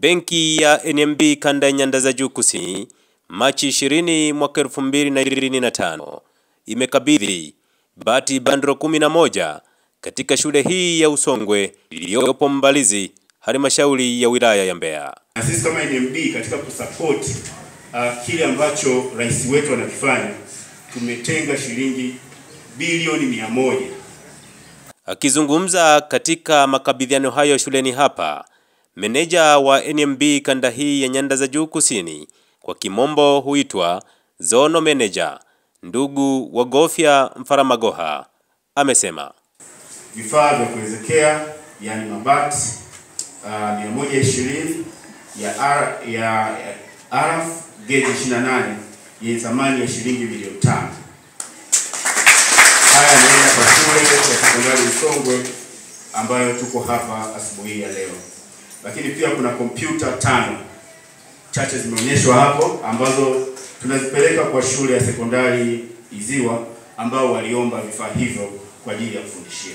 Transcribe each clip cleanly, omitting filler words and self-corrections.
Benki ya NMB kanda ya Nyanda za Juu Kusini Machi 20 mwaka 2025 imekabidhi bati bandro 11 katika shule hii ya Usongwe iliyopo Mbalizi, halmashauri ya wilaya ya Mbeya. Na sisi kama NMB katika kusupport kile ambacho rais wetu anakifanya, tumetenga shilingi bilioni 100. Akizungumza katika makabidhiano hayo shuleni hapa, meneja wa NMB kanda hii ya Nyanda za Juu Kusini, kwa kimombo huitwa Zono Manager, ndugu Wagofya Mfaramagoha, amesema vifaa vya kuwezekea yani mabati 120 ya RF gauge 28 yenye thamani ya shilingi milioni 5. Haya yanaenda kwa shule ya sekondari Usongwe ambayo tuko hapa asubuhi ya leo. Lakini pia kuna kompyuta 5 chache zimeonyeshwa hapo ambazo tunazipeleka kwa shule ya sekondari Iziwa ambao waliomba vifaa hivyo kwa ajili ya kufundishia.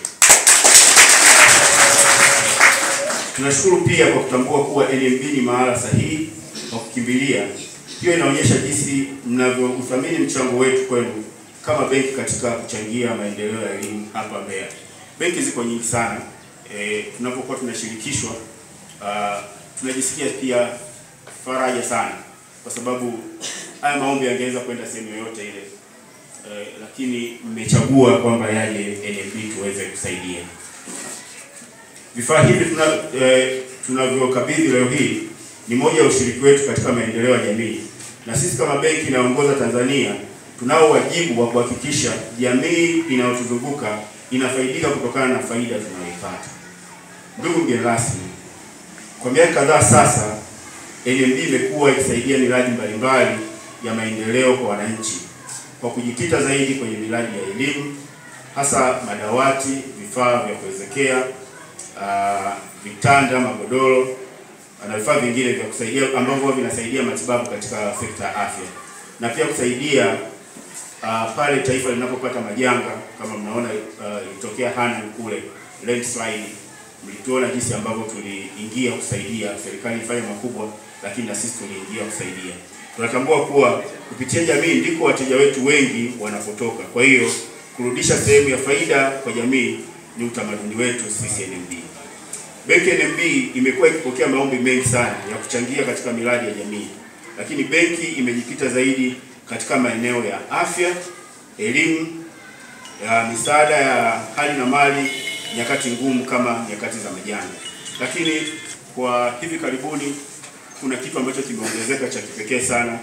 Tunashukuru pia kwa kutambua kuwa NMB ni mahala sahihi kwa kukimbilia. Hiyo inaonyesha jinsi mnavyouthamini mchango wetu kwenu kama benki katika kuchangia maendeleo ya elimu hapa Mbeya. Benki ziko nyingi sana. Tunapokuwa tunashirikishwa tunajisikia pia faraja sana, kwa sababu haya maombi yangeweza kwenda sehemu yoyote ile, lakini mmechagua kwamba yaje NMB tuweze kusaidia. Vifaa hivi tunavyokabidhi leo hii ni moja ya ushiriki wetu katika maendeleo ya jamii, na sisi kama benki inayoongoza Tanzania tunao wajibu wa kuhakikisha jamii inayotuzunguka inafaidika kutokana na faida tunayoipata. Ndugu mgeni rasmi, kwa miaka kadhaa sasa NMB imekuwa ikisaidia miradi mbalimbali ya maendeleo kwa wananchi kwa kujikita zaidi kwenye miradi ya elimu, hasa madawati, vifaa vya kuwezekea, vitanda, magodoro na vifaa vingine vya kusaidia ambavyo vinasaidia matibabu katika sekta ya afya, na pia kusaidia pale taifa linapopata majanga kama mnaona ilitokea Hanang kule landslide. Mlituona jinsi ambavyo tuliingia kusaidia, serikali ifanye makubwa lakini na sisi tuliingia kusaidia. Tunatambua kuwa kupitia jamii ndiko wateja wetu wengi wanapotoka. Kwa hiyo kurudisha sehemu ya faida kwa jamii ni utamaduni wetu sisi NMB. Benki NMB imekuwa ikipokea maombi mengi sana ya kuchangia katika miradi ya jamii, lakini benki imejikita zaidi katika maeneo ya afya, elimu, ya misaada ya hali na mali nyakati ngumu kama nyakati za majanga. Lakini kwa hivi karibuni kuna kitu ambacho kimeongezeka cha kipekee sana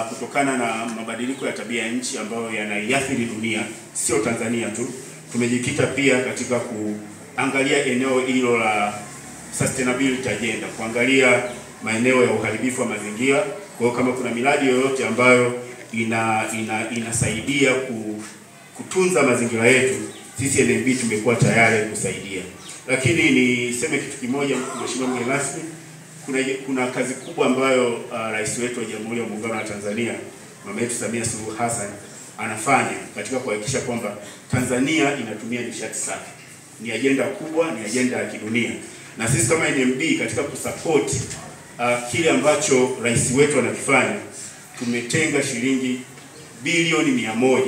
kutokana na mabadiliko ya tabia ya nchi ambayo yanaiathiri dunia, sio Tanzania tu. Tumejikita pia katika kuangalia eneo hilo la sustainability agenda, kuangalia maeneo ya uharibifu wa mazingira. Kwa hiyo kama kuna miradi yoyote ambayo inasaidia kutunza mazingira yetu, sisi NMB tumekuwa tayari kusaidia. Lakini niseme kitu kimoja, Mheshimiwa mgeni rasmi, kuna kazi kubwa ambayo rais wetu wa Jamhuri ya Muungano wa Tanzania Mama yetu Samia Suluhu Hassan anafanya katika kuhakikisha kwamba Tanzania inatumia nishati safi. Ni ajenda kubwa, ni ajenda ya kidunia. Na sisi kama NMB katika kusupport kile ambacho rais wetu anakifanya, tumetenga shilingi bilioni 100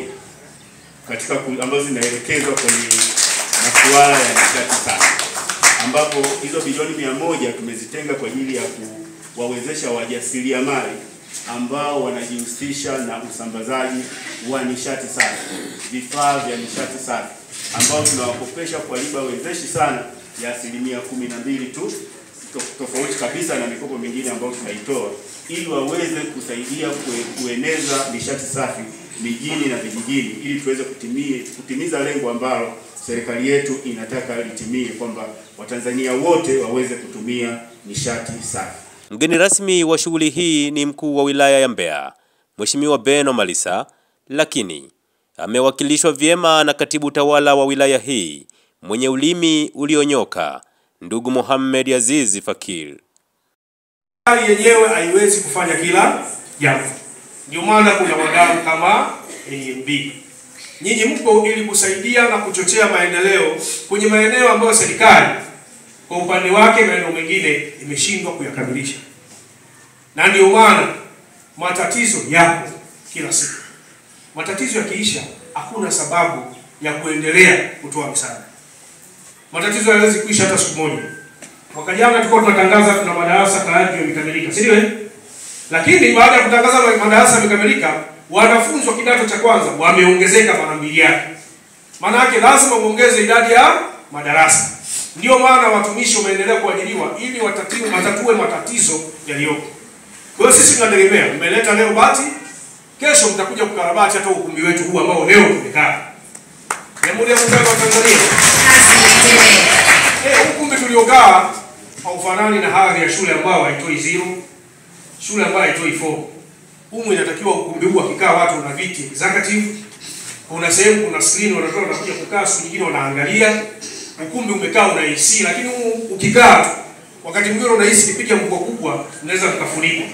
katika ambazo zinaelekezwa kwenye masuala ya nishati safi, ambapo hizo bilioni 100 tumezitenga kwa ajili ya kuwawezesha wajasiriamali ambao wanajihusisha na usambazaji wa nishati safi, vifaa vya nishati safi, ambao tunawakopesha kwa riba wezeshi sana ya 12% tu, tofauti kabisa na mikopo mingine ambayo tunaitoa, ili waweze kusaidia kueneza nishati safi mijini na vijijini, ili tuweze kutimiza lengo ambalo serikali yetu inataka litimie, kwamba Watanzania wote waweze kutumia nishati safi. Mgeni rasmi wa shughuli hii ni mkuu wa wilaya ya Mbeya, Mheshimiwa Beno Malisa, lakini amewakilishwa vyema na katibu tawala wa wilaya hii mwenye ulimi ulionyoka, ndugu Mohamed Azizi Fakir. Serikali yenyewe haiwezi kufanya kila jambo. Ndio maana kuna wadau kama NMB. Nyinyi mpo ili kusaidia na kuchochea maendeleo kwenye maeneo ambayo serikali kwa upande wake maeneo mengine imeshindwa kuyakamilisha. Na ndio maana matatizo yapo kila siku. Matatizo yakiisha, hakuna sababu ya kuendelea kutoa misaada. Matatizo hayawezi kuisha hata siku moja. Mwaka jana tulikuwa tunatangaza tuna madarasa tayari yamekamilika, si ndio? Lakini baada ya kutangaza madarasa yamekamilika, wanafunzi wa kidato cha kwanza wameongezeka mara 2 yake. Maana yake lazima uongeze idadi ya madarasa. Ndio maana watumishi wameendelea kuajiriwa ili watatue matatizo yaliyopo. Kwa hiyo sisi tunategemea mmeleta leo bati, kesho mtakuja kukarabati hata ukumbi wetu huu ambao leo tumekaa. Jamhuri ya Muungano wa Tanzania. Ukumbi tuliokaa haufanani na hadhi ya shule ambayo haitoi 0, shule ambayo haitoi 4. Humu inatakiwa ukumbi huu akikaa watu na viti executive, kuna sehemu kuna screen wanatoa wanakuja kukaa, siku nyingine wanaangalia. Ukumbi umekaa una AC, lakini ukikaa wakati mwingine unahisi nipiga mvua kubwa unaweza kukafunikwa.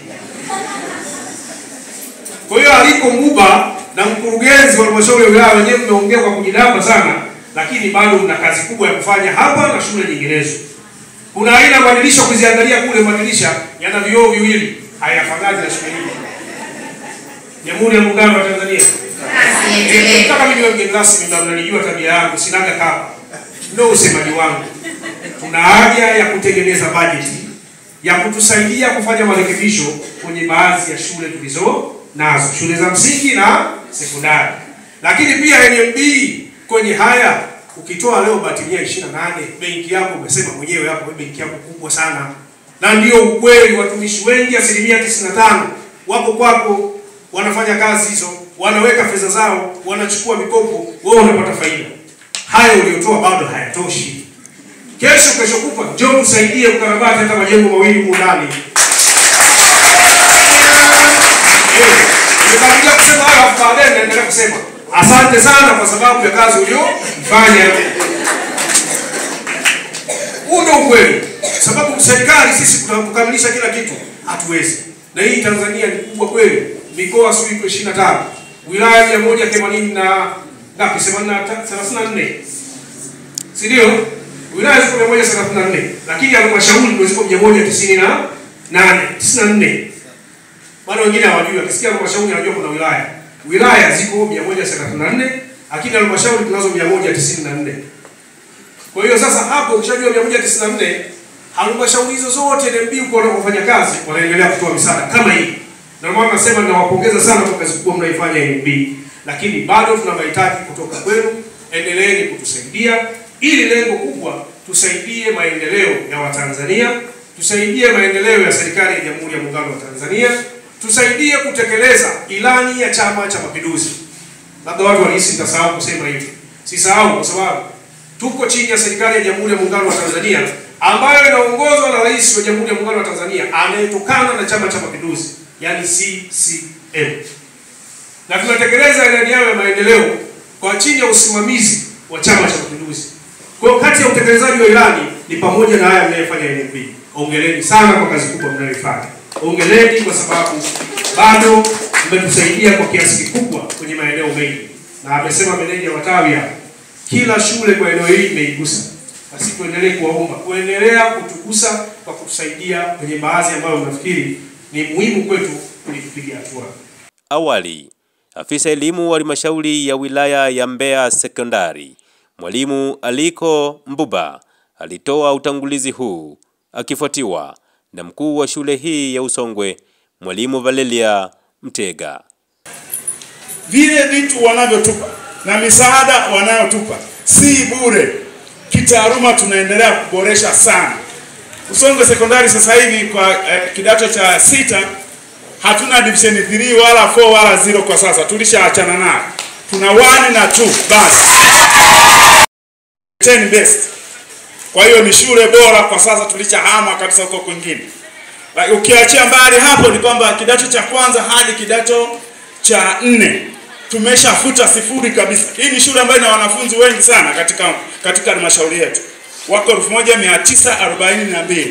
Kwa hiyo aliko Mbuba na mkurugenzi wa halmashauri ya wilaya wenyewe mmeongea kwa kujidamba sana, lakini bado mna kazi kubwa ya kufanya hapa na shule nyinginezo. Kuna aina madirisha kuziangalia kule, madirisha yana vioo viwili, hayafanani na shule hii. Jamhuri ya Muungano wa Tanzania. Nataka mimi niwe mgeni rasmi na mnanijua tabia yangu, sinaga kama. Ndio usemaji wangu. Tuna haja ya kutengeneza bajeti ya kutusaidia kufanya marekebisho kwenye baadhi ya shule tulizo nazo, shule za msingi na sekondari. Lakini pia NMB kwenye haya, ukitoa leo bati 128, benki yako umesema mwenyewe hapo, benki yako kubwa sana. Na ndio ukweli, watumishi wengi 95% wapo kwako, wanafanya kazi hizo, wanaweka fedha zao, wanachukua mikopo, wewe unapata faida. Haya uliotoa bado hayatoshi. Kesho kutwa njoo usaidie ukarabati hata majengo mawili huko ndani. Nimekuja kusema haya, baadaye naendelea kusema asante sana kwa sababu ya kazi uliyofanya. Ndio ukweli. Sababu serikali sisi kukamilisha kila kitu hatuwezi. Na hii Tanzania ni kubwa kweli. Mikoa sio 25. Wilaya 180 na ngapi? 34. Si ndio? Wilaya ziko 134, lakini halmashauri ndio ziko 194. Maana wengine hawajui, akisikia halmashauri anajua kuna wilaya. Wilaya ziko 134, lakini halmashauri tunazo 194. Kwa hiyo sasa hapo ukishajua 194, halmashauri hizo zote NMB uko wanafanya kazi, wanaendelea kutoa misaada kama hii. Na maana nasema ninawapongeza sana kwa kazi kubwa mnaifanya NMB, lakini bado tuna mahitaji kutoka kwenu. Endeleeni kutusaidia ili lengo kubwa, tusaidie maendeleo ya Watanzania, tusaidie maendeleo ya serikali ya Jamhuri ya Muungano wa Tanzania, tusaidie kutekeleza ilani ya Chama cha Mapinduzi. Labda watu walihisi nitasahau kusema hivi. Sisahau kwa sababu tuko chini ya serikali ya Jamhuri ya Muungano wa Tanzania ambayo inaongozwa na Rais wa Jamhuri ya Muungano wa Tanzania anayetokana na Chama cha Mapinduzi, yani CCM. Na tunatekeleza ilani yao ya maendeleo kwa chini ya usimamizi wa Chama cha Mapinduzi. Kwa hiyo kati ya utekelezaji wa ilani ni pamoja na haya mnayofanya NMB. Hongereni sana kwa kazi kubwa mnayoifanya. Hongereni kwa sababu bado mmetusaidia kwa kiasi kikubwa kwenye maeneo mengi. Na amesema meneja wa tawi hapa, kila shule kwa eneo hili imeigusa. Basi tuendelee kuwaomba kuendelea kutugusa kwa kutusaidia kwenye baadhi ambayo nafikiri ni muhimu kwetu kupiga hatua. Awali, afisa elimu wa halmashauri ya wilaya ya Mbeya Sekondari, Mwalimu Aliko Mbuba, alitoa utangulizi huu akifuatiwa na mkuu wa shule hii ya Usongwe, Mwalimu Valeria Mtega. Vile vitu wanavyotupa na misaada wanayotupa si bure. Kitaaluma tunaendelea kuboresha sana. Usongwe Sekondari sasa hivi kwa kidato cha 6 hatuna division 3 wala 4 wala 0 kwa sasa. Tulishaachana nayo. Tuna 1 na 2 basi. 10 best. Kwa hiyo ni shule bora kwa sasa, tulishahama kabisa huko kwingine. Ukiachia mbali hapo ni kwamba kidato cha kwanza hadi kidato cha 4 tumeshafuta 0 kabisa. Hii ni shule ambayo ina wanafunzi wengi sana katika halmashauri yetu. Wako 1942.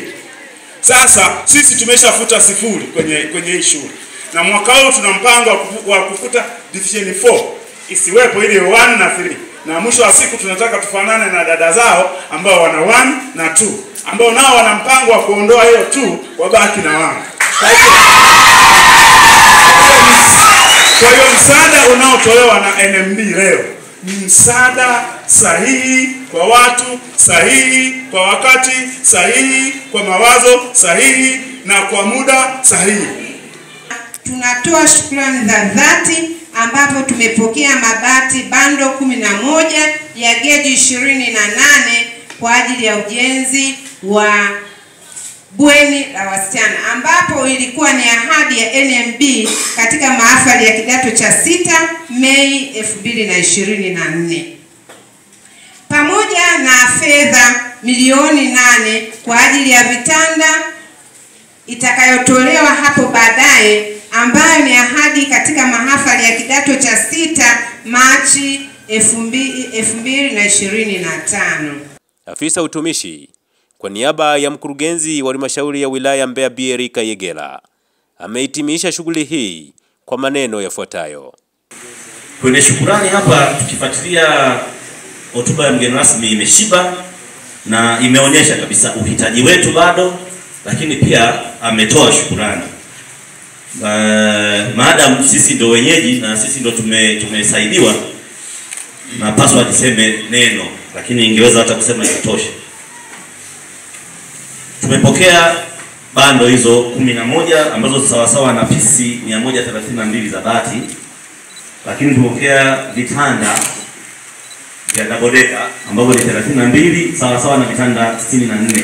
Sasa sisi tumeshafuta 0 kwenye hii shule. Na mwaka huu tuna mpango wa kufuta division 4 isiwepo ile 1 na 3. Na mwisho wa siku tunataka tufanane na dada zao ambao wana 1 na 2. ambao nao wana mpango wa kuondoa hiyo tu, wabaki na wao. Kwa hiyo msaada unaotolewa na NMB leo ni msaada sahihi kwa watu sahihi, kwa wakati sahihi, kwa mawazo sahihi na kwa muda sahihi. Tunatoa shukrani za dhati ambapo tumepokea mabati bando 11 ya geji 28 kwa ajili ya ujenzi wa bweni la wasichana, ambapo ilikuwa ni ahadi ya NMB katika mahafali ya kidato cha 6 Mei 2024, pamoja na fedha milioni 8 kwa ajili ya vitanda itakayotolewa hapo baadaye, ambayo ni ahadi katika mahafali ya kidato cha 6 Machi 2025. Afisa utumishi kwa niaba ya mkurugenzi wa halmashauri ya wilaya Mbeya Bi Erika Yegela amehitimisha shughuli hii kwa maneno yafuatayo. Kwenye shukurani hapa, tukifuatilia hotuba ya mgeni rasmi imeshiba na imeonyesha kabisa uhitaji wetu bado, lakini pia ametoa shukurani. Maadamu sisi ndo wenyeji na sisi ndo tumesaidiwa, na paswa niseme neno, lakini ingeweza hata kusema itoshe. Tumepokea bando hizo 11 ambazo sawasawa na pisi 132 za bati, lakini tumepokea vitanda vya double decker ambavyo ni 32 sawasawa na vitanda 64.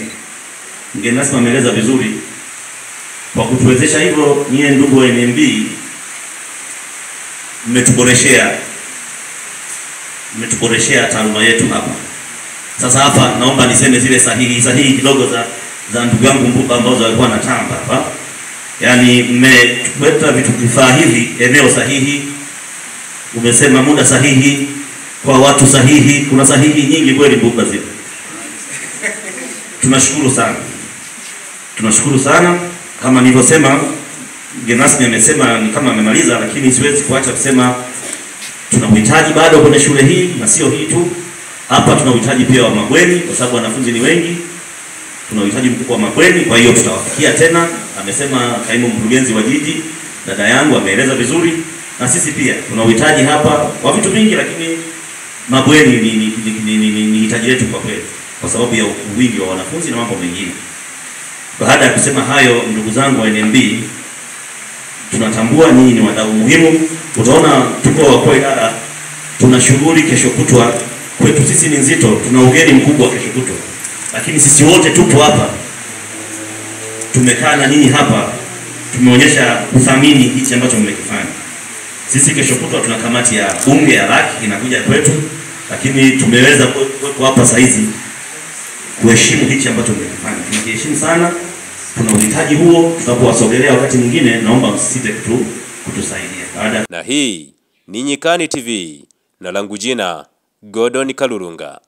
Mgeni rasmi ameeleza vizuri. Kwa kutuwezesha hivyo, nyie ndugu wa NMB mmetuboreshea taaluma yetu hapa. Sasa hapa naomba niseme zile sahihi kidogo za ndugu yangu Mbuba ambazo walikuwa na tamba hapa. Yaani mmetuleta vitu vifaa hivi eneo sahihi, umesema muda sahihi kwa watu sahihi, kuna sahihi nyingi kweli Mbuba zile. Tunashukuru sana. Kama nilivyosema, mgeni rasmi amesema ni kama amemaliza, lakini siwezi kuacha kusema tunahitaji bado kwenye shule hii, na sio hii tu. Hapa tunahitaji pia wa mabweni kwa sababu wanafunzi ni wengi. Tunahitaji mkubwa wa mabweni, kwa hiyo tutawafikia tena. Amesema kaimu mkurugenzi wa jiji, dada yangu ameeleza vizuri, na sisi pia tunahitaji hapa kwa vitu vingi, lakini mabweni ni hitaji letu kwa kweli kwa sababu ya wingi wa wanafunzi na mambo mengine. Baada ya kusema hayo, ndugu zangu wa NMB, tunatambua nyinyi ni wadau muhimu. Utaona tuko wakuu wa idara, tuna shughuli kesho kutwa. Kwetu sisi ni nzito, tuna ugeni mkubwa kesho kutwa, lakini sisi wote tupo hapa, tumekaa na nyinyi hapa, tumeonyesha kuthamini hichi ambacho mmekifanya. Sisi kesho kutwa tuna kamati ya bunge ya laki inakuja kwetu, lakini tumeweza kuwepo hapa saizi kuheshimu hichi ambacho mmekifanya. Tunakiheshimu sana, tuna uhitaji huo. Tutapowasogelea wakati mwingine, naomba msisite kutusaidia. Na hii ni Nyikani TV na langu jina Gordon Kalurunga.